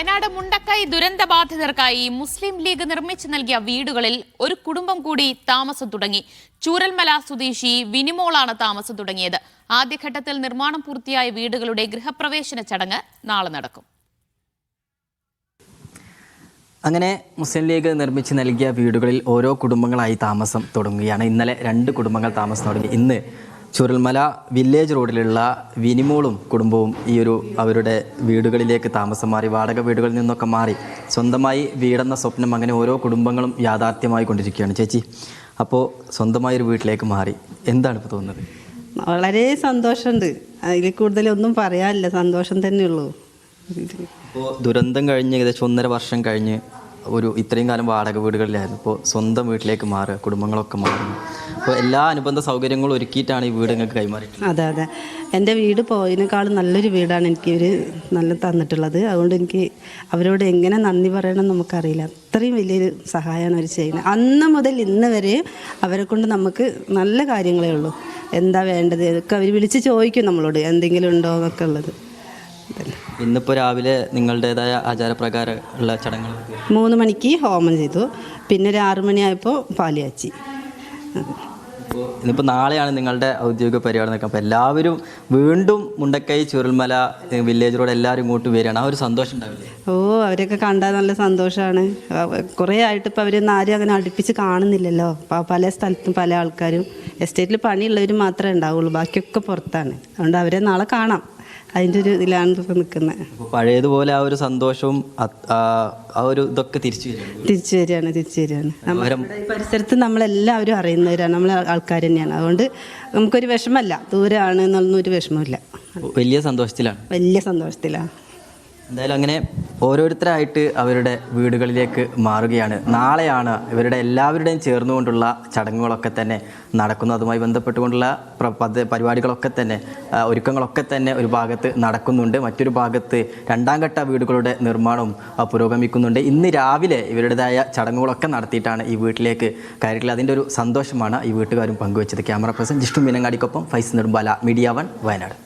വയനാട് മുണ്ടക്കൈ ദുരന്തബാധിതർക്കായി മുസ്ലിം league നിർമ്മിച്ചു നൽകിയ വീടുകളിൽ ഒരു കുടുംബം കൂടി താമസം തുടങ്ങി. ചൂരൽമല സ്വദേശി വിനിമോളാണ് താമസം തുടങ്ങിയത്. ആദ്യഘട്ടത്തിൽ നിർമ്മാണം പൂർത്തിയായ വീടുകളുടെ ഗൃഹപ്രവേശന ചടങ്ങ് നാളെ നടക്കും. അങ്ങനെ മുസ്ലിം ലീഗ് നിർമ്മിച്ച് നൽകിയ വീടുകളിൽ ഓരോ കുടുംബങ്ങളായി താമസം തുടങ്ങുകയാണ്. ഇന്നലെ 2 കുടുംബങ്ങൾ താമസം തുടങ്ങി. ഇന്ന് ചൂരൽമല വില്ലേജ് റോഡിലുള്ള വിനിമോളും കുടുംബവും അവരുടെ വീടുകളിലേക്ക് താമസം മാറി. വാടക വീടുകളിൽ നിന്നൊക്കെ മാറി സ്വന്തമായി വീടെന്ന സ്വപ്നം അങ്ങനെ ഓരോ കുടുംബങ്ങളും യാഥാർത്ഥ്യമായി കൊണ്ടിരിക്കുകയാണ്. ചേച്ചി, അപ്പോൾ സ്വന്തമായൊരു വീട്ടിലേക്ക് മാറി, എന്താണ് ഇപ്പോൾ തോന്നുന്നത്? വളരെ സന്തോഷമുണ്ട്. അതിൽ കൂടുതലൊന്നും പറയാനില്ല, സന്തോഷം തന്നെയുള്ളൂ. ഇപ്പോൾ ദുരന്തം കഴിഞ്ഞ് ഏകദേശം 1.5 വർഷം കഴിഞ്ഞ് ഇത്രയും കാലം വാടക വീടുകളിലായിരുന്നു. ഇപ്പോൾ സ്വന്തം വീട്ടിലേക്ക് മാറുക, കുടുംബങ്ങളൊക്കെ മാറുന്നു. അപ്പോൾ എല്ലാ അനുബന്ധ സൗകര്യങ്ങളും ഒരുക്കിയിട്ടാണ് ഈ വീട് നിങ്ങൾക്ക് കൈമാറിയിട്ടുള്ളത്. അതെ, എൻ്റെ വീട് പോയതിനേക്കാളും നല്ലൊരു വീടാണ് എനിക്ക് ഇവർ നല്ല തന്നിട്ടുള്ളത്. അതുകൊണ്ട് എനിക്ക് അവരോട് എങ്ങനെ നന്ദി പറയണം നമുക്കറിയില്ല. അത്രയും വലിയൊരു സഹായമാണ് അവർ ചെയ്യുന്നത്. അന്ന് മുതൽ ഇന്ന് വരെ അവരെ കൊണ്ട് നമുക്ക് നല്ല കാര്യങ്ങളേ ഉള്ളൂ. എന്താ വേണ്ടത് ഒക്കെ അവർ വിളിച്ച് ചോദിക്കും നമ്മളോട്, എന്തെങ്കിലും ഉണ്ടോ എന്നൊക്കെ ഉള്ളത്. ഇന്നിപ്പോൾ രാവിലെ നിങ്ങളുടേതായ ആചാരപ്രകാരം ഉള്ള ചടങ്ങുകൾ 3 മണിക്ക് ഹോമം ചെയ്തു, പിന്നെ ഒരു 6 മണിയായപ്പോൾ പാല് കാച്ചി. ഇന്നിപ്പോൾ നാളെയാണ് നിങ്ങളുടെ ഔദ്യോഗിക പരിപാടി നടക്കുക. അപ്പോൾ എല്ലാവരും വീണ്ടും മുണ്ടക്കൈ ചൂരൽമല വില്ലേജ് റോഡ് എല്ലാവരും ഇങ്ങോട്ട് വരികയാണ്. ആ ഒരു സന്തോഷം ഉണ്ടാവില്ലേ? അവരൊക്കെ കണ്ടാൽ നല്ല സന്തോഷമാണ്. കുറേ ആയിട്ട് ഇപ്പോൾ അവരൊന്നും ആരും അങ്ങനെ അടുപ്പിച്ച് കാണുന്നില്ലല്ലോ. പല സ്ഥലത്തും പല ആൾക്കാരും എസ്റ്റേറ്റിൽ പണിയുള്ളവർ മാത്രമേ ഉണ്ടാവുള്ളൂ, ബാക്കിയൊക്കെ പുറത്താണ്. അതുകൊണ്ട് അവരെ നാളെ കാണാം. അതിൻ്റെ ഒരു ഇതിലാണ് നിൽക്കുന്നത്. പഴയതുപോലെ ആ ഒരു സന്തോഷവും ആ ഒരു ഇതൊക്കെ തിരിച്ചു വരികയാണ്. നമ്മുടെ ഈ പരിസരത്ത് നമ്മളെല്ലാവരും അറിയുന്നവരാണ്, നമ്മളെ ആൾക്കാർ തന്നെയാണ്. അതുകൊണ്ട് നമുക്കൊരു വിഷമമല്ല, ദൂരമാണ് എന്നൊന്നും ഒരു വിഷമമില്ല. വലിയ സന്തോഷത്തിലാണ്. എന്തായാലും അങ്ങനെ ഓരോരുത്തരായിട്ട് അവരുടെ വീടുകളിലേക്ക് മാറുകയാണ്. നാളെയാണ് ഇവരുടെ എല്ലാവരുടെയും ചേർന്നുകൊണ്ടുള്ള ചടങ്ങുകളൊക്കെ തന്നെ നടക്കുന്നത്. അതുമായി ബന്ധപ്പെട്ടുകൊണ്ടുള്ള പരിപാടികളൊക്കെ തന്നെ ഒരുക്കങ്ങളൊക്കെ തന്നെ ഒരു ഭാഗത്ത് നടക്കുന്നുണ്ട്. മറ്റൊരു ഭാഗത്ത് 2ാം ഘട്ട വീടുകളുടെ നിർമ്മാണവും പുരോഗമിക്കുന്നുണ്ട്. ഇന്ന് രാവിലെ ഇവരുടേതായ ചടങ്ങുകളൊക്കെ നടത്തിയിട്ടാണ് ഈ വീട്ടിലേക്ക് കയറിയിട്ടുള്ളത്. അതിൻ്റെ ഒരു സന്തോഷമാണ് ഈ വീട്ടുകാരും പങ്കുവച്ചത്. ക്യാമറ പേഴ്സൺ ജിഷ്ണു മീനങ്ങാടിക്കൊപ്പം ഫൈസ് നെടുമ്പാല, മീഡിയ 1 വയനാട്.